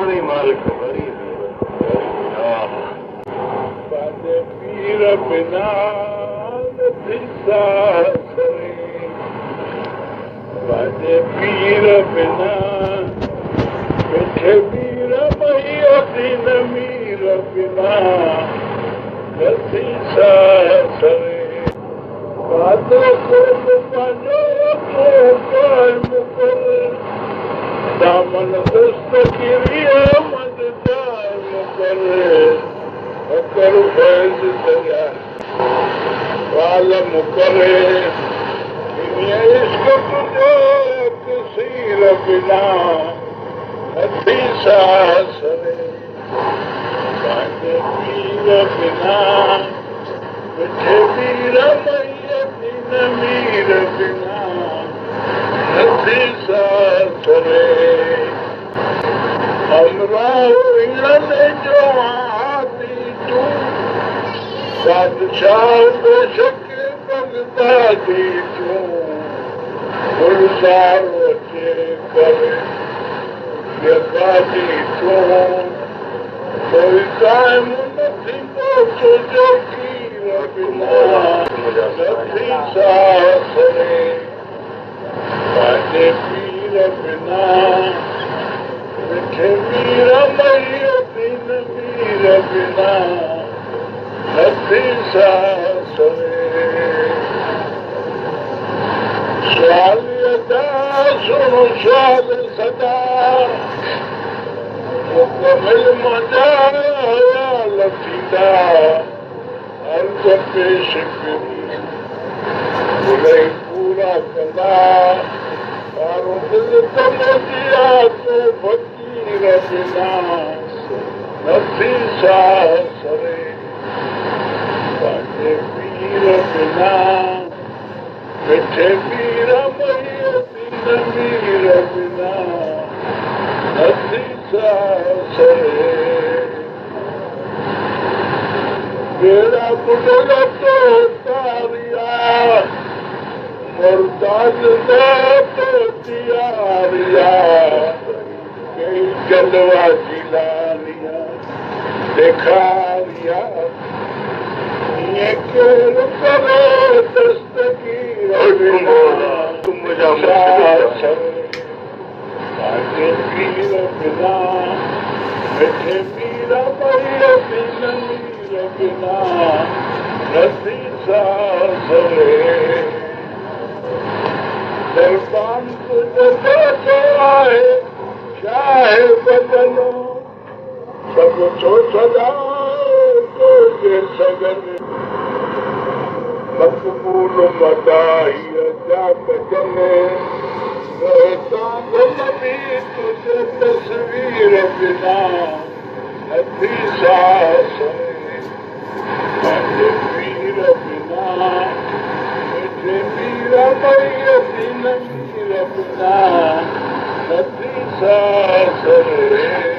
नहीं मालिक बड़ी पीर बिना पीर बिना पीर महीन मीर बिना नथी सरे दामन दस्तगिरी मद मुकर फैज़ दरिया वाल मुकरे इश्क तुझे तसीर बिना नथी सरे पीर बिना मिठे पीर मीर बिना नथी सरे अमरान जो आती तूं बादशाह बेशक बगदादी तूं गुलजार अचे करे यकादी तूं कोई कायम न थींदो तुंहिंजो कीर बिना नथी सरे पंहिंजे पीर बिना मिठे मीर महीन मीर बिना नथी सरे सुवाल अदा सुनो सुवाल सदा मुकमिल मजा ख़याल थींदा अर्ज़ पेश करी पूरा कंदा माण्हू दिल तमजिया तो फ़क़ीर बिना नथी सरे पंहिंजे पीर बिना मिठे पीर महीन मीर बिना नथी सरे बेड़ा बुॾल तो तारिया मुर्ताज़ तो तियारिया कई जलवा जिलानिया ॾेखारिया ईअं केरु करे दस्तगीर बिना पंहिंजे पीर बिना मिठे पीर महीन मीर बिना नथी सरे दरबान तुंहिंजो आहे शाह बदनो सभु थो सदा तुंहिंजे सघनि मक़बूल मदाहीअ जा कजनि नबी तुंहिंजे तस्वीर बिना नथी सरे पंहिंजे पीर बिना मिठे पीर महीन मीर बिना नथी सरे